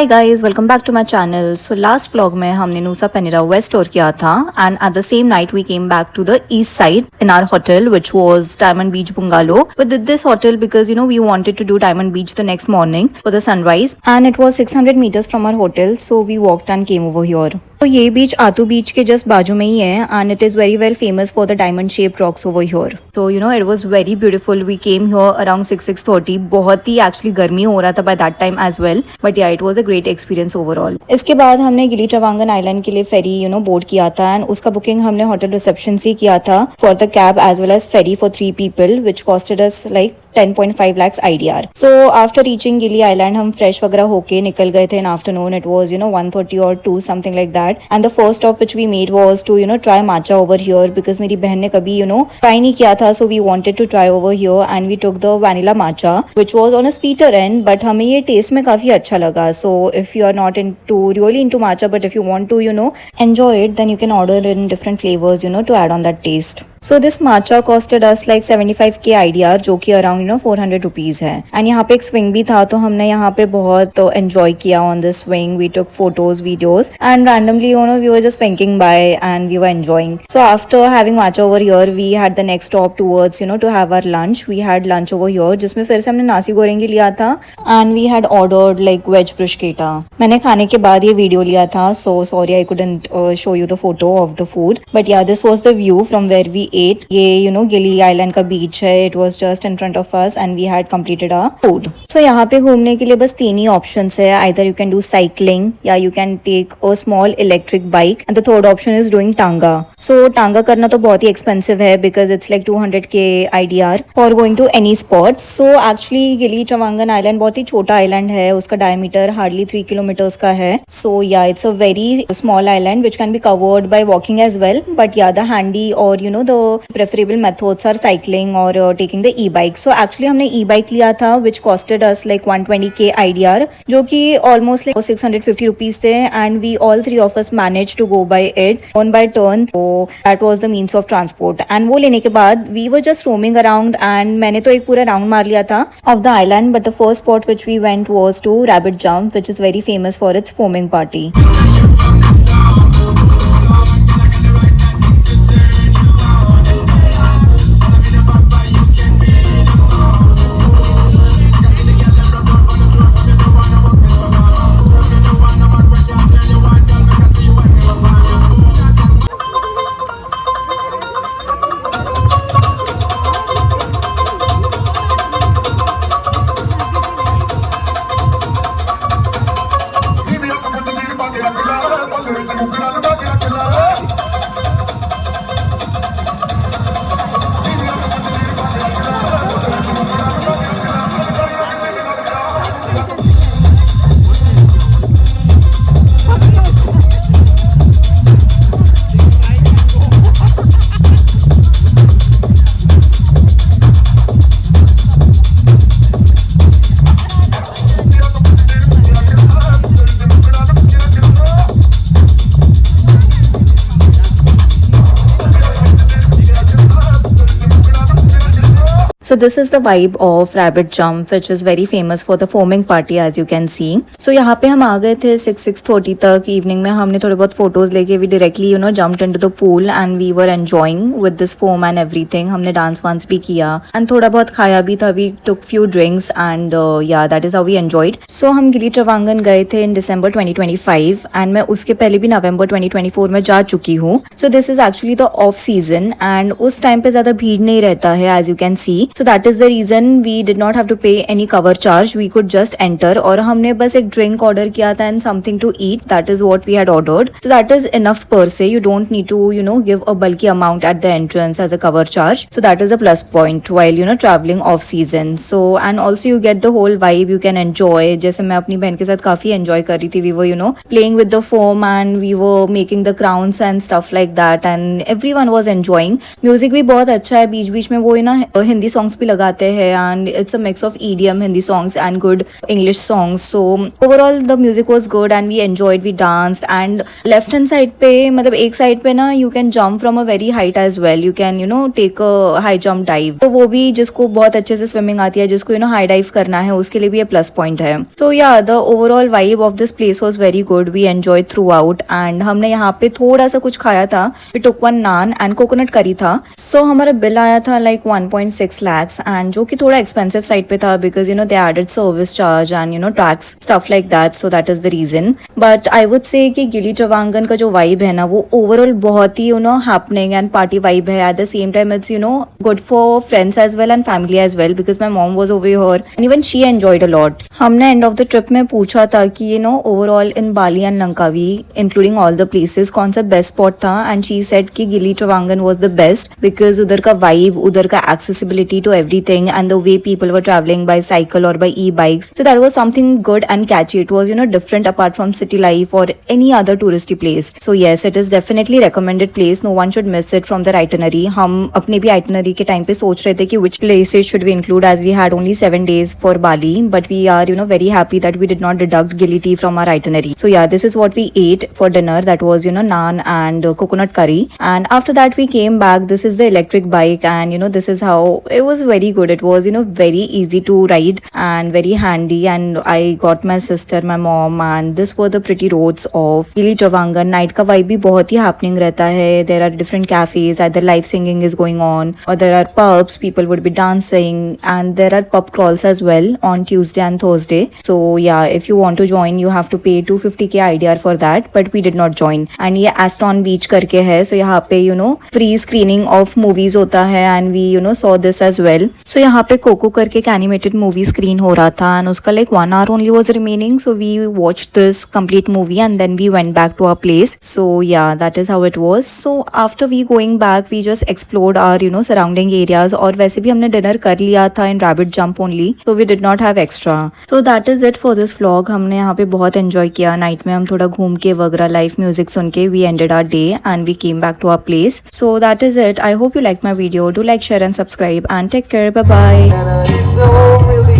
Hi guys, welcome back to my channel. So last vlog में हमने Nusa Penida west tour किया था and at the same night we came back to the east side in our hotel, which was Diamond Beach Bungalow. We did this hotel because we wanted to do Diamond Beach the next morning for the sunrise, and it was 600 meters from our hotel, so we walked and came over here. तो ये बीच आतू बीच के just बाजू में ही है and it is very well famous for the diamond shaped rocks over here. So it was very beautiful. We came here around 6:30. बहुत ही actually गर्मी हो रहा था by that time as well, but yeah it was a great experience overall. इसके बाद हमने गिली ट्रावांगन आइलैंड के लिए फेरी बोर्ड किया था एंड उसका बुकिंग हमने होटल रिसेप्शन से किया था for the cab as well as ferry for 3 people, which costed us like 10.5 lakhs IDR. So after reaching Gili Island, हम फ्रेश वगैरह होके निकल गए थे in afternoon. It was 1:30 or 2 something like that. And the first stop which we made was to try matcha over here because मेरी बहन ने कभी try नहीं किया था, so we wanted to try over here and we took the vanilla matcha which was on a sweeter end, but हमें ये test में काफी अच्छा लगा. So if you are not really into matcha, but if you want to enjoy it, then you can order in different flavors to add on that taste. So this matcha costed us like 75k IDR, जो कि around 400 rupees है. And यहाँ पे एक swing भी था, तो हमने यहाँ पे बहुत एंजॉय किया on this swing. We took photos, videos and randomly we were just swinging by and we were enjoying. So after having matcha over here, we had the next stop towards to have our lunch. We had lunch over here, जिसमें फिर से हमने नासी गोरेंगी लिया था and we had ordered like veg bruschetta. मैंने खाने के बाद ये वीडियो लिया था, so sorry I couldn't show you the photo of the food, but yeah, this was the view from where we ate. ये गिली आइलैंड का बीच है. It was just in front of us and we had completed our food. So यहाँ पे घूमने के लिए बस 3 ही options है. Either you can do cycling या you can take a small electric bike and the third option is doing tanga. So tanga करना तो बहुत ही expensive है because it's like 200k IDR for going to any spot. So actually गिली ट्रावांगन island बहुत ही छोटा island है. उसका diameter hardly 3 kilometers का है. So yeah, it's a very small island which can be covered by walking as well. But yeah, the handy or the preferable methods are cycling or taking the e-bike. So actually हमने e-bike लिया था which costed us like 120k IDR, जो कि almost like 650 rupees थे, and we all 3 of us managed to go by it on by turn. So that was the means of transport. And वो लेने के बाद we were just roaming around and मैंने तो एक पूरा राउंड मार लिया था of the island. But the first spot which we went was to Rabbit Jump, which is very famous for its foaming party. So this is the vibe of Rabbit Jump, which is very famous for the foaming party, as you can see. So यहाँ पे हम आ गए थे 6:30 तक. Evening में हमने थोड़े बहुत फोटोज लेके we directly jumped into the pool and we were enjoying with this foam and everything. हमने डांस वांस भी किया and थोड़ा बहुत खाया भी था. We took few drinks and yeah, that is how we enjoyed. So हम गिली ट्रावांगन गए थे in December 2025 and मैं उसके पहले भी November 2024 में जा चुकी हूँ. So this is actually the off season and उस टाइम पे ज्यादा भीड़ नहीं रहता है, as you can see. So that is the reason we did not have to pay any cover charge. We could just enter और हमने बस एक drink order किया था and something to eat. That is what we had ordered. So that is enough per se. You don't need to give a bulky amount at the entrance as a cover charge. So that is a plus point while traveling off season. So and also you get the whole vibe. You can enjoy. जैसे मैं अपनी बहन के साथ काफी enjoy कर रही थी. We were playing with the foam and we were making the crowns and stuff like that and everyone was enjoying. Music भी बहुत अच्छा है. बीच बीच में वो हिंदी songs songs भी लगाते हैं and it's a mix of EDM Hindi songs and good English songs. So overall the music was good and we enjoyed, we danced and left hand side पे मतलब एक side पे ना you can jump from a very height as well. You can take a high jump dive. तो वो भी जिसको बहुत अच्छे से swimming आती है, जिसको high dive करना है, उसके लिए भी ये plus point है. So yeah, the overall vibe of this place was very good. We enjoyed throughout and हमने यहाँ पे थोड़ा सा कुछ खाया था. We took one naan and coconut curry था. So हमारा bill आया था like 1.6 lakhs and जो कि थोड़ा expensive side पे था because they added service charge and tax stuff like that. So that is the reason. But I would say कि गिली ट्रावांगन का जो vibe है ना वो overall बहुत ही happening and party vibe है. At the same time it's good for friends as well and family as well because my mom was over here and even she enjoyed a lot. हमने end of the trip में पूछा था कि overall in Bali and Langkawi including all the places कौन सा best spot था and she said कि गिली ट्रावांगन was the best because उधर का vibe, उधर का accessibility to everything and the way people were traveling by cycle or by e-bikes. So that was something good and catchy. It was different apart from city life or any other touristy place. So yes, it is definitely recommended place. No one should miss it from their itinerary. हम अपने भी itinerary के time पे सोच रहे थे कि which places should we include as we had only 7 days for Bali, but we are very happy that we did not deduct Gili tea from our itinerary. So yeah, this is what we ate for dinner. That was naan and coconut curry. And after that we came back. This is the electric bike and this is how it was very good. It was very easy to ride and very handy. And I got my sister, my mom, and this were the pretty roads of Gili Travangan. Night का vibe भी बहुत ही happening रहता है. There are different cafes, either live singing is going on or there are pubs, people would be dancing and there are pub crawls as well on Tuesday and Thursday. So yeah, if you want to join you have to pay 250k IDR for that, but we did not join. And ये Aston Beach करके है, so यहाँ पे free screening of movies होता है and we saw this as well. So यहाँ पे Coco करके एक animated movie screen हो रहा था and उसका like 1 hour only was remaining, so we watched this complete movie and then we went back to our place. So yeah, that is how it was. So after we going back we just explored our surrounding areas और वैसे भी हमने dinner कर लिया था in rabbit jump only, so we did not have extra. So that is it for this vlog. हमने यहाँ पे बहुत enjoy किया. Night में हम थोड़ा घूम के वगैरह live music सुन के we ended our day and we came back to our place. So that is it. I hope you liked my video. Do like, share and subscribe and take care. Bye bye.